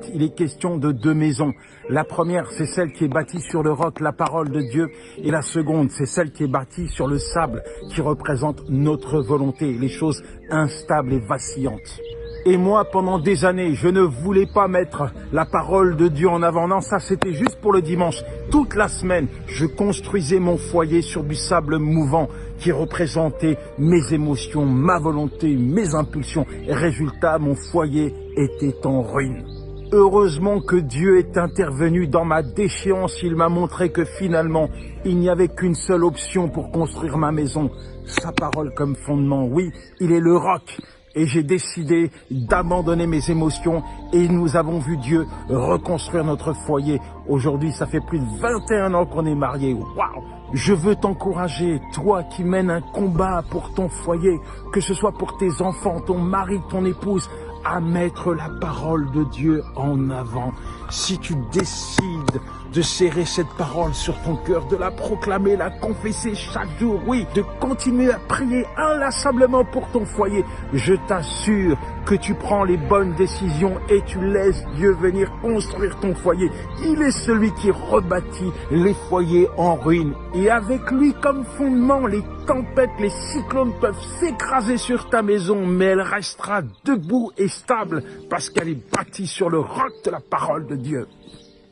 fait, il est question de deux maisons. La première, c'est celle qui est bâtie sur le roc, la parole de Dieu. Et la seconde, c'est celle qui est bâtie sur le sable, qui représente notre volonté, les choses instables et vacillantes. Et moi, pendant des années, je ne voulais pas mettre la parole de Dieu en avant. Non, ça, c'était juste pour le dimanche. Toute la semaine, je construisais mon foyer sur du sable mouvant qui représentait mes émotions, ma volonté, mes impulsions. Et résultat, mon foyer était en ruine. Heureusement que Dieu est intervenu dans ma déchéance. Il m'a montré que finalement, il n'y avait qu'une seule option pour construire ma maison. Sa parole comme fondement. Oui, il est le roc. Et j'ai décidé d'abandonner mes émotions et nous avons vu Dieu reconstruire notre foyer. Aujourd'hui, ça fait plus de 21 ans qu'on est mariés. Waouh! Je veux t'encourager, toi qui mènes un combat pour ton foyer, que ce soit pour tes enfants, ton mari, ton épouse, à mettre la parole de Dieu en avant. Si tu décides de serrer cette parole sur ton cœur, de la proclamer, la confesser chaque jour, oui, de continuer à prier inlassablement pour ton foyer, je t'assure que tu prends les bonnes décisions et tu laisses Dieu venir construire ton foyer. Il est celui qui rebâtit les foyers en ruine. Et avec lui comme fondement, les tempêtes, les cyclones peuvent s'écraser sur ta maison, mais elle restera debout et stable parce qu'elle est bâtie sur le roc de la parole de Dieu.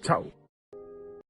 Ciao.